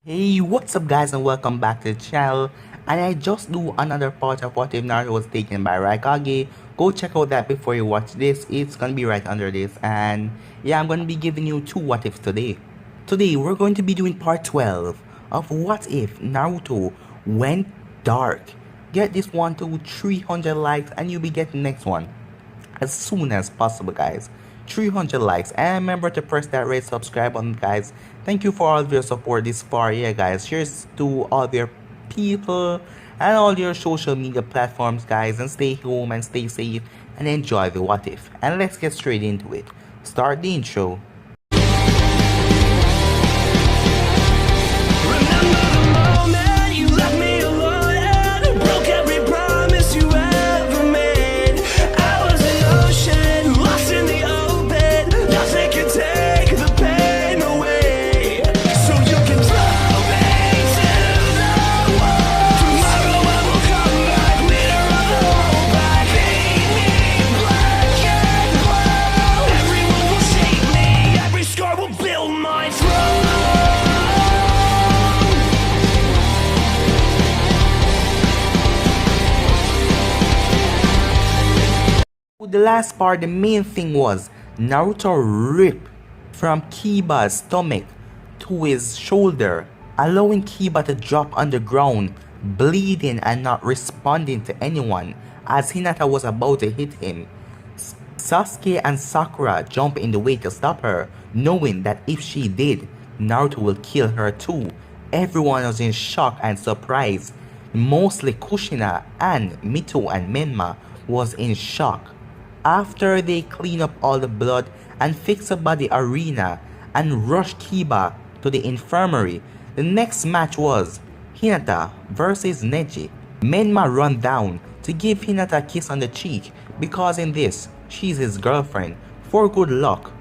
Hey, what's up guys and welcome back to the channel. And I just do another part of What If Naruto was taken by Raikage. Go check out that before you watch this. It's gonna be right under this. And yeah, I'm gonna be giving you two what ifs today. Today we're going to be doing part 12 of What If Naruto Went Dark. Get this one to 300 likes and you'll be getting the next one as soon as possible, guys. 300 likes, and remember to press that red subscribe button, guys. Thank you for all of your support this far. Yeah, guys, here's to all your people and all your social media platforms, guys, and stay home and stay safe and enjoy the what if. And let's get straight into it. Start the intro. The last part, the main thing was Naruto ripped from Kiba's stomach to his shoulder, allowing Kiba to drop on the ground, bleeding and not responding to anyone as Hinata was about to hit him. Sasuke and Sakura jump in the way to stop her, knowing that if she did, Naruto will kill her too. Everyone was in shock and surprise. Mostly Kushina and Mito and Menma was in shock. After they clean up all the blood and fix up by the arena and rush Kiba to the infirmary, the next match was Hinata versus Neji. Menma run down to give Hinata a kiss on the cheek because in this, she's his girlfriend, for good luck.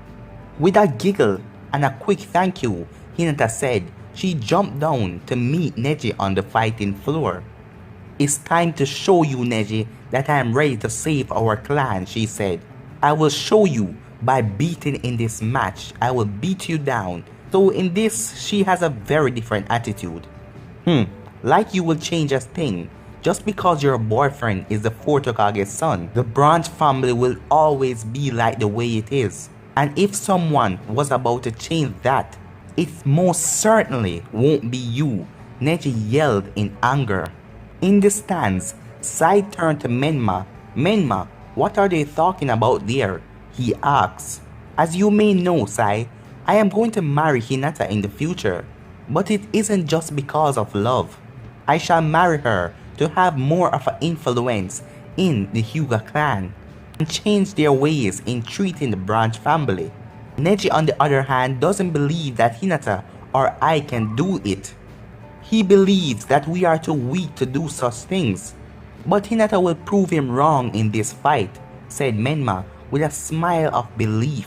With a giggle and a quick thank you, Hinata said she jumped down to meet Neji on the fighting floor. "It's time to show you, Neji, that I am ready to save our clan," she said. "I will show you by beating in this match. I will beat you down." So in this, she has a very different attitude. Like you will change a thing. Just because your boyfriend is the fourth Hokage's son, the branch family will always be like the way it is. And if someone was about to change that, it most certainly won't be you, Neji yelled in anger. In the stands, Sai turned to Menma. "Menma, what are they talking about there?" he asks. "As you may know, Sai, I am going to marry Hinata in the future. But it isn't just because of love. I shall marry her to have more of an influence in the Hyuga clan and change their ways in treating the branch family." Neji, on the other hand, doesn't believe that Hinata or I can do it. He believes that we are too weak to do such things. "But Hinata will prove him wrong in this fight," said Menma with a smile of belief.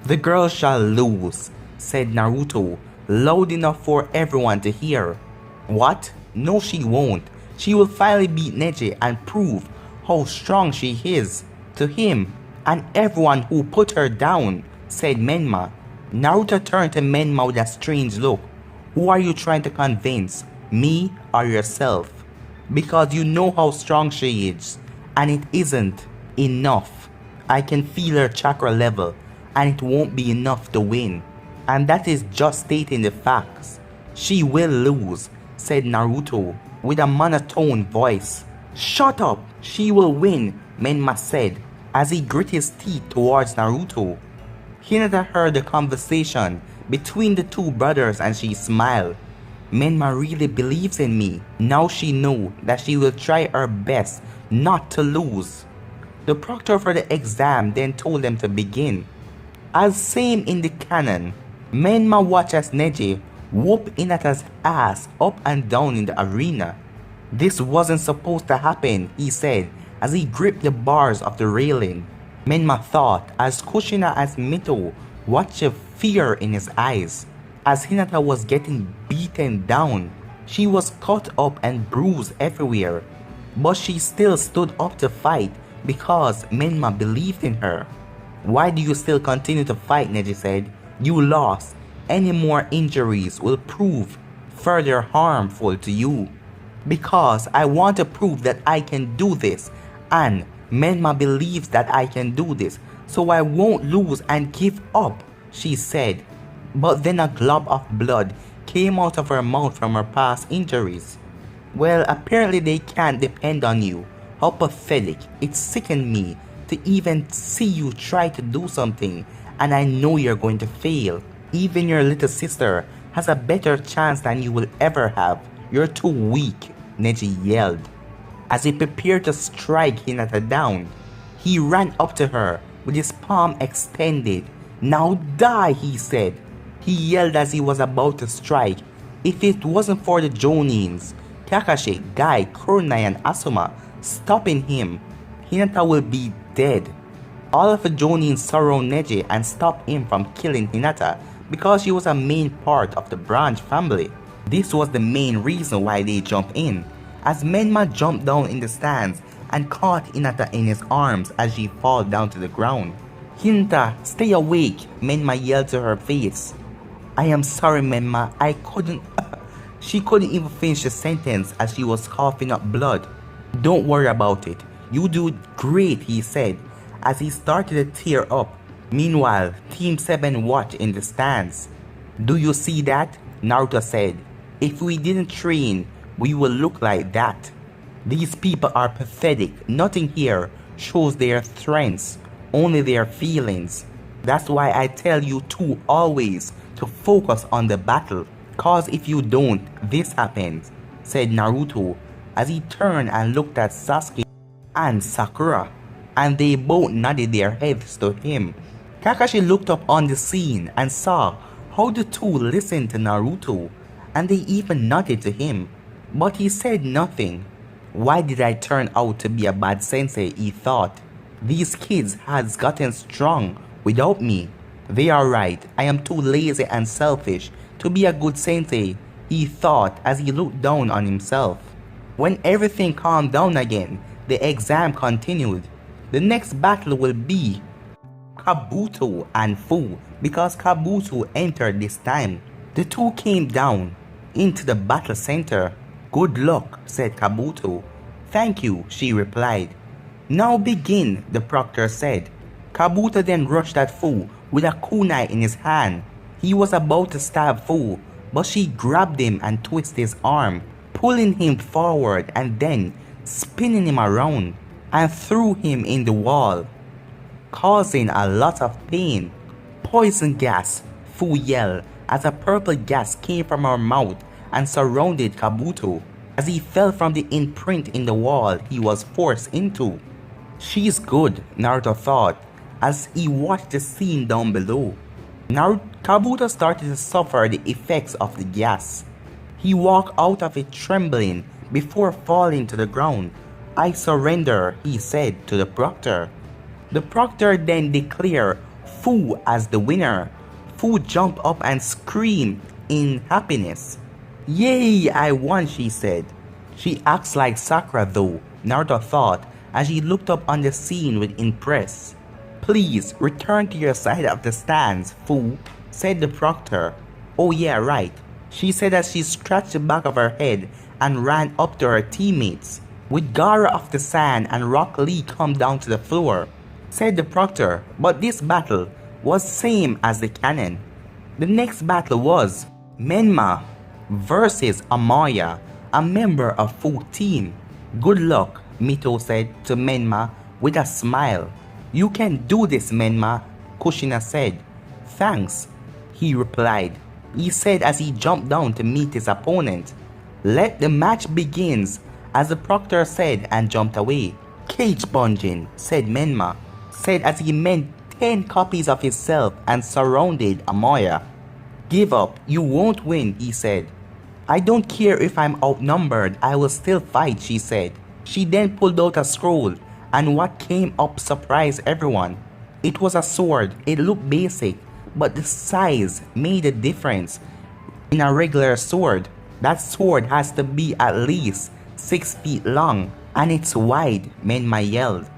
"The girl shall lose," said Naruto, loud enough for everyone to hear. "What? No, she won't. She will finally beat Neji and prove how strong she is to him and everyone who put her down," said Menma. Naruto turned to Menma with a strange look. "Who are you trying to convince, me or yourself? Because you know how strong she is, and it isn't enough. I can feel her chakra level, and it won't be enough to win. And that is just stating the facts. She will lose," said Naruto with a monotone voice. "Shut up, she will win," Menma said as he grit his teeth towards Naruto. Hinata heard the conversation between the two brothers and she smiled. "Menma really believes in me. Now she knows that she will try her best not to lose." The proctor for the exam then told them to begin. As same in the canon, Menma watched as Neji whooped Hinata's ass up and down in the arena. "This wasn't supposed to happen," he said as he gripped the bars of the railing. Menma thought as Kushina and Mito watched the fear in his eyes. As Hinata was getting beaten down, she was cut up and bruised everywhere. But she still stood up to fight because Menma believed in her. "Why do you still continue to fight?" Neji said. "You lost. Any more injuries will prove further harmful to you. Because I want to prove that I can do this, and Menma believes that I can do this, so I won't lose and give up, she said. But then a glob of blood came out of her mouth from her past injuries. Well, apparently they can't depend on you. How pathetic. It sickened me to even see you try to do something, and I know you're going to fail. Even your little sister has a better chance than you will ever have. You're too weak, Neji yelled. As he prepared to strike Hinata down, he ran up to her with his palm extended. Now die, he said. He yelled as he was about to strike. If it wasn't for the Jonins, Kakashi, Gai, Kurenai, and Asuma stopping him, Hinata will be dead. All of the Jonin surround Neji and stop him from killing Hinata because she was a main part of the branch family. This was the main reason why they jumped in, as Menma jumped down in the stands and caught Hinata in his arms as she fell down to the ground. Hinata, stay awake, Menma yelled to her face. I am sorry, Menma, I couldn't... She couldn't even finish the sentence as she was coughing up blood. Don't worry about it. You do great, he said, as he started to tear up. Meanwhile, Team 7 watched in the stands. Do you see that? Naruto said. If we didn't train, we will look like that. These people are pathetic. Nothing here shows their strengths, only their feelings. That's why I tell you two always to focus on the battle. Cause if you don't, this happens, said Naruto as he turned and looked at Sasuke and Sakura, and they both nodded their heads to him. Kakashi looked up on the scene and saw how the two listened to Naruto, and they even nodded to him, but he said nothing. Why did I turn out to be a bad sensei, he thought. These kids has gotten strong without me. They are right, I am too lazy and selfish to be a good sensei, he thought as he looked down on himself. When everything calmed down again, the exam continued. The next battle will be Kabuto and Fu, because Kabuto entered this time. The two came down into the battle center. Good luck, said Kabuto. Thank you, she replied. Now begin, the proctor said. Kabuto then rushed at Fu with a kunai in his hand. He was about to stab Fu, but she grabbed him and twisted his arm, pulling him forward and then spinning him around and threw him in the wall, causing a lot of pain. Poison gas, Fu yelled as a purple gas came from her mouth and surrounded Kabuto as he fell from the imprint in the wall he was forced into. She's good, Naruto thought as he watched the scene down below. Kabuto started to suffer the effects of the gas. He walked out of it trembling before falling to the ground. I surrender, he said to the proctor. The proctor then declared Fu as the winner. Fu jumped up and screamed in happiness. Yay, I won, she said. She acts like Sakura though, Naruto thought as he looked up on the scene with impress. Please return to your side of the stands, Fu, said the proctor. Oh yeah, right, she said as she scratched the back of her head and ran up to her teammates. With Gaara off the sand and Rock Lee come down to the floor, said the proctor, but this battle was same as the canon. The next battle was Menma versus Amaya, a member of Fu team. Good luck, Mito said to Menma with a smile. You can do this, Menma, Kushina said. Thanks, he replied. He said as he jumped down to meet his opponent. Let the match begins, as the proctor said and jumped away. Cage bunging, said Menma, said as he made 10 copies of himself and surrounded Amaya. Give up, you won't win, he said. I don't care if I'm outnumbered, I will still fight, she said. She then pulled out a scroll, and what came up surprised everyone. It was a sword. It looked basic, but the size made a difference. In a regular sword, that sword has to be at least 6 feet long, and it's wide, Menma yelled.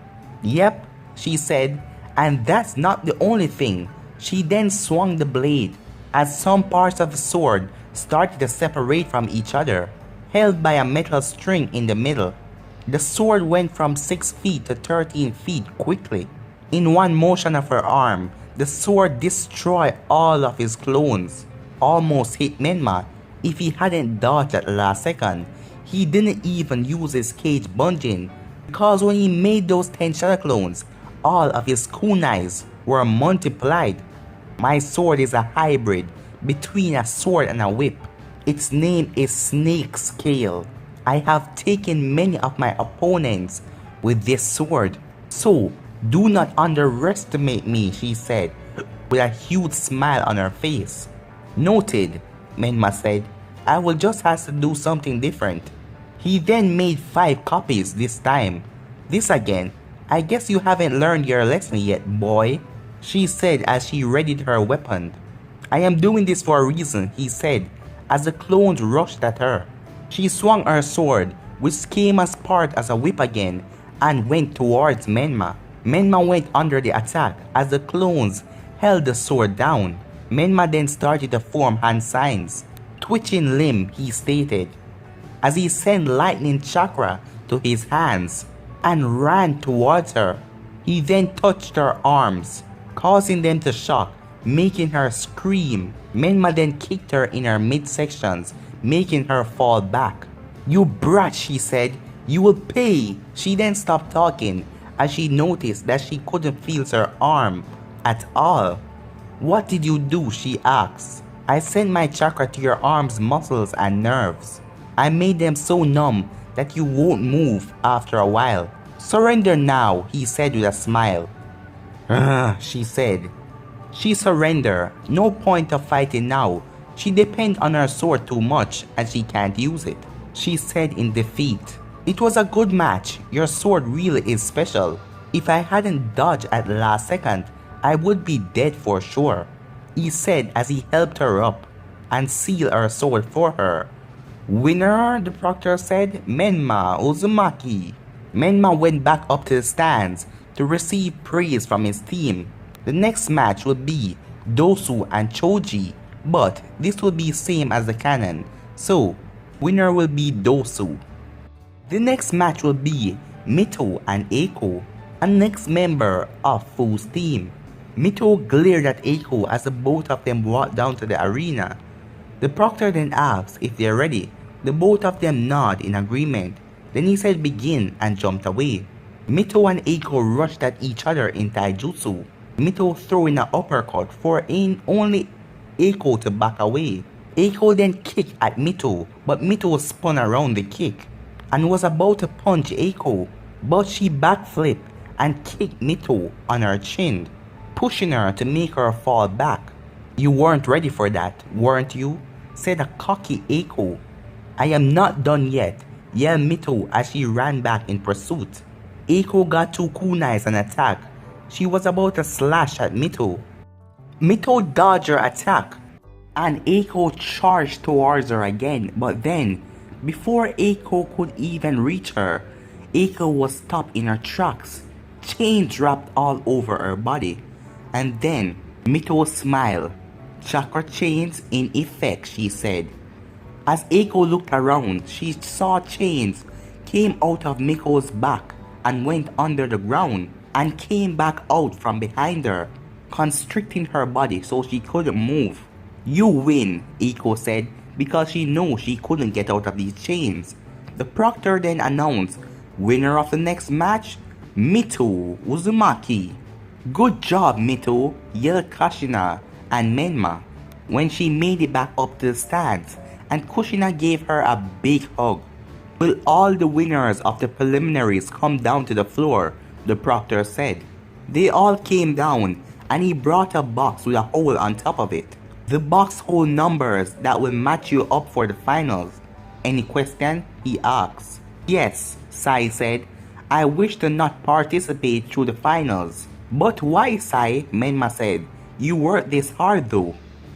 Yep, she said, and that's not the only thing. She then swung the blade, as some parts of the sword started to separate from each other, held by a metal string in the middle. The sword went from 6 feet to 13 feet quickly. In one motion of her arm, the sword destroyed all of his clones. Almost hit Menma if he hadn't dodged at the last second. He didn't even use his cage bunging, because when he made those 10 shadow clones, all of his kunais were multiplied. My sword is a hybrid between a sword and a whip. Its name is Snake Scale. I have taken many of my opponents with this sword, so do not underestimate me, she said, with a huge smile on her face. Noted, Menma said. I will just have to do something different. He then made 5 copies this time. This again, I guess you haven't learned your lesson yet, boy, she said as she readied her weapon. I am doing this for a reason, he said, as the clones rushed at her. She swung her sword, which came as part as a whip again, and went towards Menma. Menma went under the attack as the clones held the sword down. Menma then started to form hand signs. Twitching limb, he stated, as he sent lightning chakra to his hands and ran towards her. He then touched her arms, causing them to shock, making her scream. Menma then kicked her in her midsections, making her fall back. You brat, she said, you will pay. She then stopped talking as she noticed that she couldn't feel her arm at all. What did you do? She asked. I sent my chakra to your arms, muscles, and nerves. I made them so numb that you won't move after a while. Surrender now, he said with a smile. She said. She surrendered. No point of fighting now. She depends on her sword too much and she can't use it, she said in defeat. It was a good match. Your sword really is special. If I hadn't dodged at the last second, I would be dead for sure, he said as he helped her up and sealed her sword for her. Winner, the proctor said, Menma Uzumaki. Menma went back up to the stands to receive praise from his team. The next match would be Dosu and Choji, but this will be same as the canon, so winner will be Dosu. The next match will be Mito and Eiko, a next member of Fu's team. Mito glared at Eiko as the both of them walked down to the arena. The proctor then asked if they're ready. The both of them nod in agreement. Then he said begin and jumped away. Mito and Eiko rushed at each other in taijutsu. Mito throwing an uppercut for only Eiko to back away. Eiko then kicked at Mito, but Mito spun around the kick and was about to punch Eiko, but she backflipped and kicked Mito on her chin, pushing her to make her fall back. You weren't ready for that, weren't you? Said a cocky Eiko. I am not done yet, yelled Mito as she ran back in pursuit. Eiko got 2 kunais and attacked. She was about to slash at Mito. Mito dodged her attack and Eiko charged towards her again, but then, before Eiko could even reach her, Eiko was stopped in her tracks. Chains wrapped all over her body. And then Mito smiled. Chakra chains in effect, she said. As Eiko looked around, she saw chains came out of Miko's back and went under the ground and came back out from behind her, constricting her body so she couldn't move. You win, Eiko said, because she knew she couldn't get out of these chains. The proctor then announced, winner of the next match, Mito Uzumaki. Good job, Mito, yelled Kushina and Menma when she made it back up to the stands, and Kushina gave her a big hug. Will all the winners of the preliminaries come down to the floor? The proctor said. They all came down and he brought a box with a hole on top of it. The box holds numbers that will match you up for the finals. Any question? He asked. Yes, Sai said. I wish to not participate through the finals. But why, Sai? Menma said. You worked this hard though.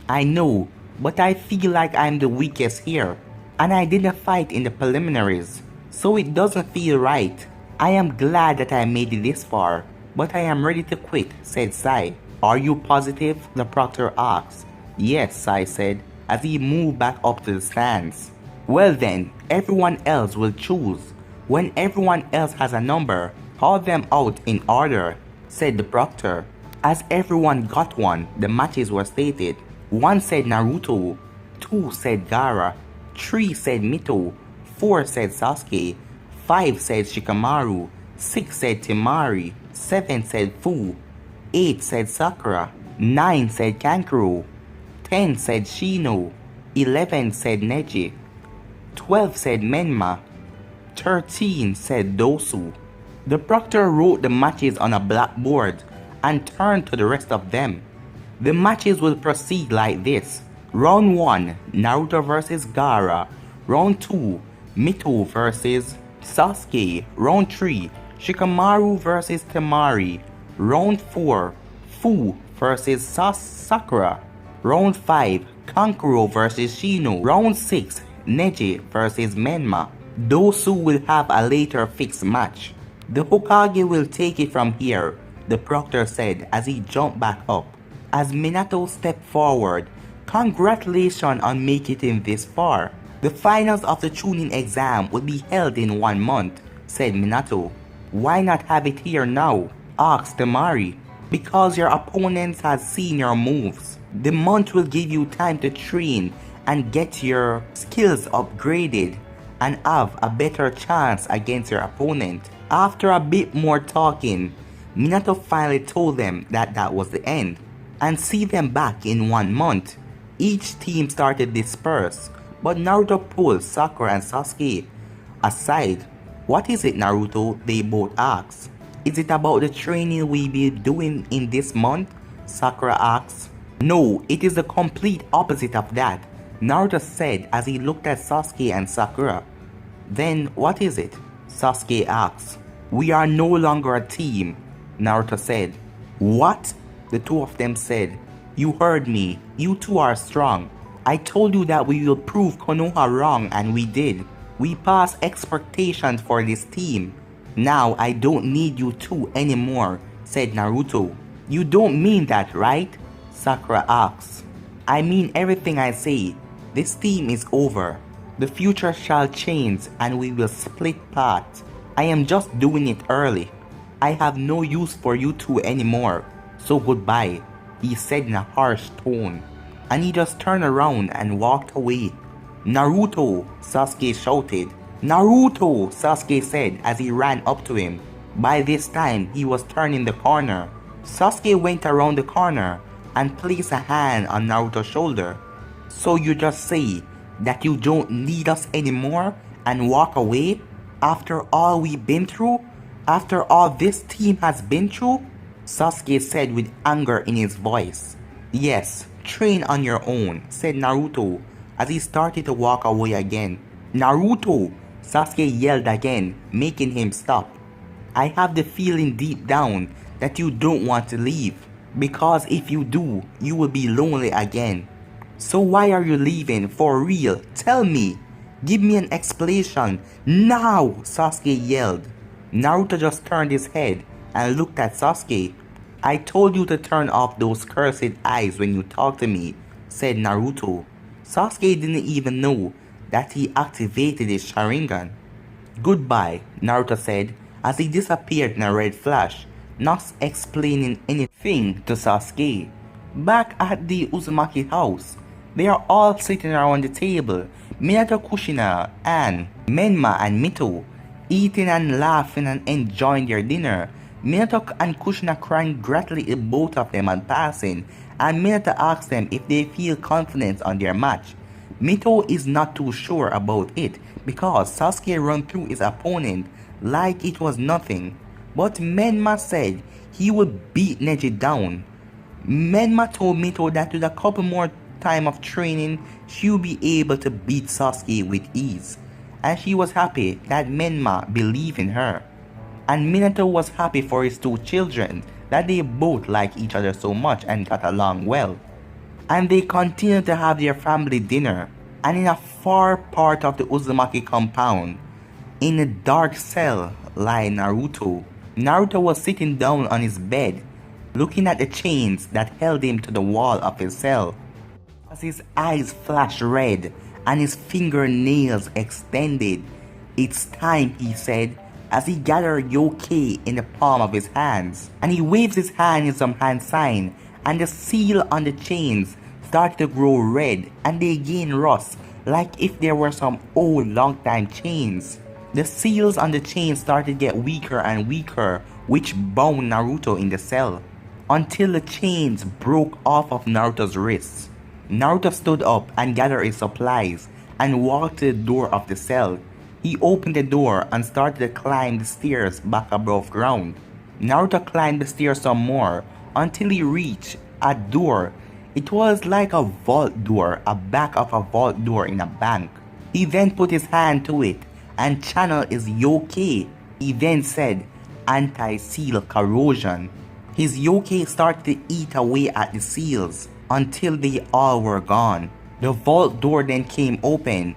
I know, but I feel like I'm the weakest here. And I didn't fight in the preliminaries, so it doesn't feel right. I am glad that I made it this far, but I am ready to quit, said Sai. Are you positive? The proctor asked. Yes, Sai said. as he moved back up to the stands. Well then, everyone else will choose. When everyone else has a number, call them out in order, said the proctor. As everyone got one, the matches were stated. 1 said Naruto, 2 said Gaara, 3 said Mito, 4 said Sasuke, 5 said Shikamaru, 6 said Temari, 7 said Fu, 8 said Sakura, 9 said Kankuro, 10 said Shino, 11 said Neji, 12 said Menma, 13 said Dosu. The proctor wrote the matches on a blackboard and turned to the rest of them. The matches will proceed like this. Round 1, Naruto vs Gaara. Round 2, Mito vs Sasuke. Round 3, Shikamaru vs Temari. Round 4, Fu vs Sakura. Round 5, Kankuro vs Shino. Round 6, Neji vs Menma. Those who will have a later fixed match. The Hokage will take it from here, the proctor said as he jumped back up. As Minato stepped forward, congratulations on making it this far. The finals of the Chunin exam will be held in 1 month, said Minato. Why not have it here now? Asked Temari. Because your opponents has seen your moves. The month will give you time to train and get your skills upgraded and have a better chance against your opponent. After a bit more talking, Minato finally told them that that was the end, and see them back in 1 month. Each team started disperse, but Naruto pulled Sakura and Sasuke aside. What is it, Naruto? They both asked. Is it about the training we be doing in this month? Sakura asked. No, it is the complete opposite of that, Naruto said as he looked at Sasuke and Sakura. Then what is it? Sasuke asked. We are no longer a team, Naruto said. What? The two of them said. You heard me. You two are strong. I told you that we will prove Konoha wrong, and we did. We passed expectations for this team. Now I don't need you two anymore, said Naruto. You don't mean that, right? Sakura asked. I mean everything I say. This team is over. The future shall change and we will split paths. I am just doing it early. I have no use for you two anymore. So goodbye, he said in a harsh tone. And he just turned around and walked away. Naruto, Sasuke shouted. Naruto, Sasuke said as he ran up to him. By this time, he was turning the corner. Sasuke went around the corner and placed a hand on Naruto's shoulder. So you just say that you don't need us anymore and walk away? After all we've been through? After all this team has been through? Sasuke said with anger in his voice. Yes, train on your own, said Naruto as he started to walk away again. Naruto, Sasuke yelled again, making him stop. I have the feeling deep down that you don't want to leave, because if you do, you will be lonely again. So why are you leaving for real? Tell me. Give me an explanation. Now, Sasuke yelled. Naruto just turned his head and looked at Sasuke. I told you to turn off those cursed eyes when you talk to me, said Naruto. Sasuke didn't even know that he activated his Sharingan. Goodbye, Naruto said as he disappeared in a red flash, not explaining anything to Sasuke. Back at the Uzumaki house, they are all sitting around the table, Minato, Kushina, and Menma and Mito, eating and laughing and enjoying their dinner. Minato and Kushina congratulated both of them on passing, and Minato asked them if they feel confident on their match. Mito is not too sure about it because Sasuke ran through his opponent like it was nothing, but Menma said he would beat Neji down. Menma told Mito that with a couple more time of training, she would be able to beat Sasuke with ease, and she was happy that Menma believed in her. And Minato was happy for his two children that they both liked each other so much and got along well. And they continued to have their family dinner, and in a far part of the Uzumaki compound, in a dark cell lay Naruto. Naruto was sitting down on his bed, looking at the chains that held him to the wall of his cell. as his eyes flashed red and his fingernails extended. "It's time," he said, as he gathered yoke in the palm of his hands. And he waved his hand in some hand sign, and the seal on the chains started to grow red, and they gained rust, like if there were some old long time chains. The seals on the chains started to get weaker and weaker, which bound Naruto in the cell, until the chains broke off of Naruto's wrists. Naruto stood up and gathered his supplies and walked to the door of the cell. He opened the door and started to climb the stairs back above ground. Naruto climbed the stairs some more until he reached a door. It was like a vault door, a back of a vault door in a bank. He then put his hand to it and channeled his yoke. He then said, "Anti-seal corrosion." His yoke started to eat away at the seals until they all were gone. The vault door then came open.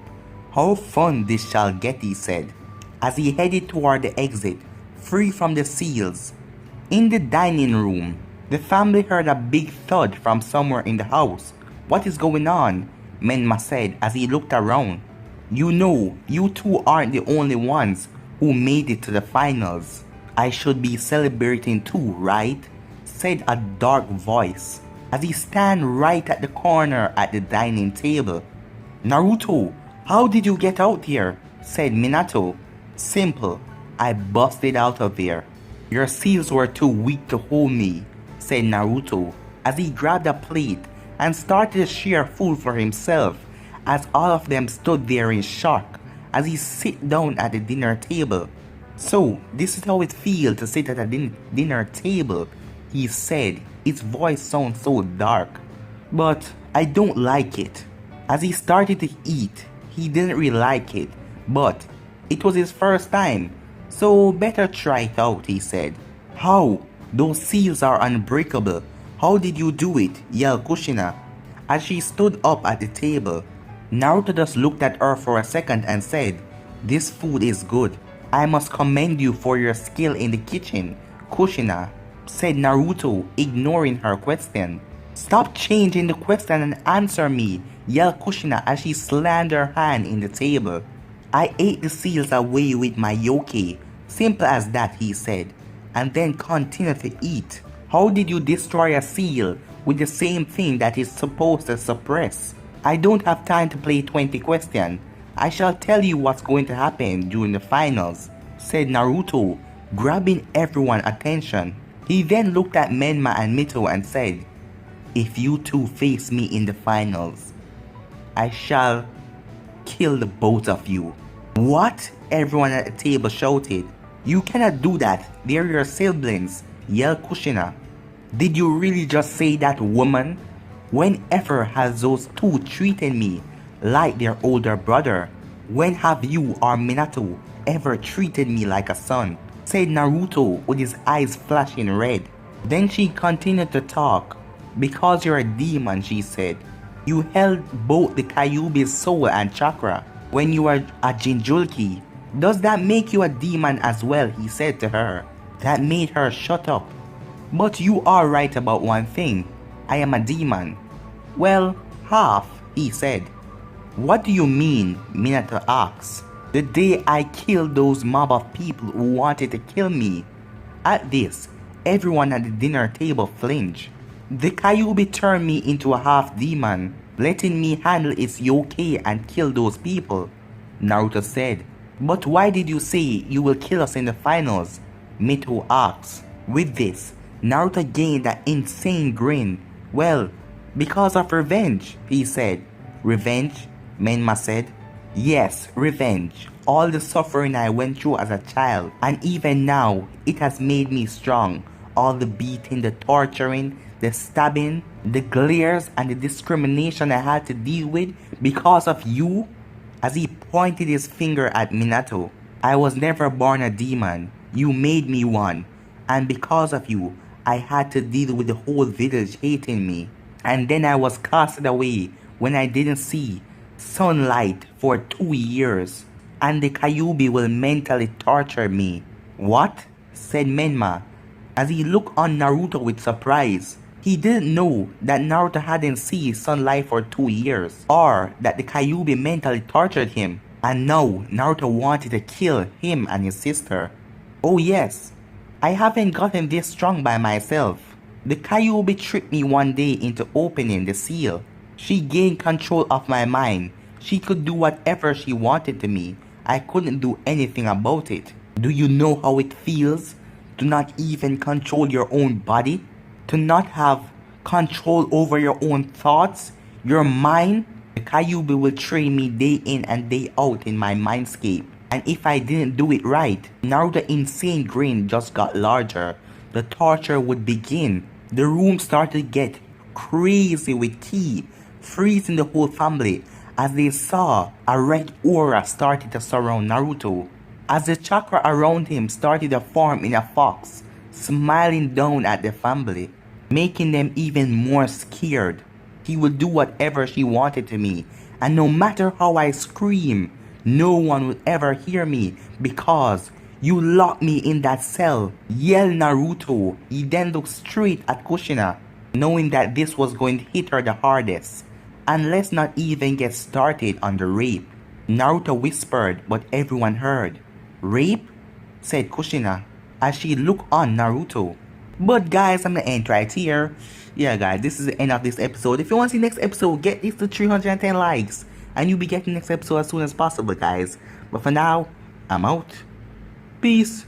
"How fun this shall get," he said, as he headed toward the exit, free from the seals. In the dining room, the family heard a big thud from somewhere in the house. "What is going on?" Menma said as he looked around. "You know, you two aren't the only ones who made it to the finals. I should be celebrating too, right?" said a dark voice as he stand right at the corner at the dining table. "Naruto, how did you get out here?" said Minato. "Simple, I busted out of there. Your seals were too weak to hold me," said Naruto as he grabbed a plate and started to share food for himself, as all of them stood there in shock as he sit down at the dinner table. "So, this is how it feels to sit at a dinner table," he said. His voice sounds so dark. "But I don't like it." As he started to eat, he didn't really like it, but it was his first time, so better try it out, he said. "How? Those seals are unbreakable. How did you do it?" yelled Kushina as she stood up at the table. Naruto just looked at her for a second and said, "This food is good. I must commend you for your skill in the kitchen, Kushina," said Naruto, ignoring her question. "Stop changing the question and answer me," yelled Kushina as she slammed her hand in the table. "I ate the seals away with my yoke. Simple as that," he said, and then continued to eat. "How did you destroy a seal with the same thing that is supposed to suppress?" "I don't have time to play 20 questions. I shall tell you what's going to happen during the finals," said Naruto, grabbing everyone's attention. He then looked at Menma and Mito and said, "If you two face me in the finals, I shall kill the both of you." "What?" everyone at the table shouted. "You cannot do that. They're your siblings," yelled Kushina. "Did you really just say that, woman? Whenever has those two treated me like their older brother? When have you or Minato ever treated me like a son?" said Naruto with his eyes flashing red. Then she continued to talk. "Because you're a demon," she said. "You held both the Kyuubi's soul and chakra when you were a Jinchuriki. Does that make you a demon as well?" he said to her. That made her shut up. "But you are right about one thing. I am a demon." "Well, half," he said. "What do you mean?" Minato asked. "The day I killed those mob of people who wanted to kill me." At this, everyone at the dinner table flinched. "The Kyuubi turned me into a half demon, letting me handle its yoke and kill those people," Naruto said. "But why did you say you will kill us in the finals?" Mito asked. With this, Naruto gained an insane grin. "Well, because of revenge," he said. "Revenge?" Menma said. "Yes, revenge. All the suffering I went through as a child, and even now, it has made me strong. All the beating, the torturing, the stabbing, the glares, and the discrimination I had to deal with because of you." As he pointed his finger at Minato. "I was never born a demon. You made me one. And because of you, I had to deal with the whole village hating me. And then I was casted away when I didn't see sunlight for 2 years. And the Kyuubi will mentally torture me." "What?" said Menma as he looked on Naruto with surprise. He didn't know that Naruto hadn't seen sunlight for 2 years, or that the Kyuubi mentally tortured him, and now Naruto wanted to kill him and his sister. Oh yes, I haven't gotten this strong by myself. The Kyuubi tricked me one day into opening the seal. She gained control of my mind. She could do whatever she wanted to me. I couldn't do anything about it. Do you know how it feels to not even control your own body? To not have control over your own thoughts, your mind? The Kyuubi will train me day in and day out in my mindscape. And if I didn't do it right, Naruto's insane grin just got larger. The torture would begin. The room started to get crazy with Ki, freezing the whole family as they saw a red aura started to surround Naruto. As the chakra around him started to form in a fox, smiling down at the family, making them even more scared. He would do whatever she wanted to me, and no matter how I scream, no one will ever hear me because you locked me in that cell. Yelled Naruto. He then looked straight at Kushina, knowing that this was going to hit her the hardest. And let's not even get started on the rape. Naruto whispered, but everyone heard. Rape? Said Kushina as she looked on Naruto. But guys, I'm gonna end right here. Yeah guys, this is the end of this episode. If you want to see next episode, get this to 310 likes. And you'll be getting next episode as soon as possible, guys. But for now, I'm out. Peace.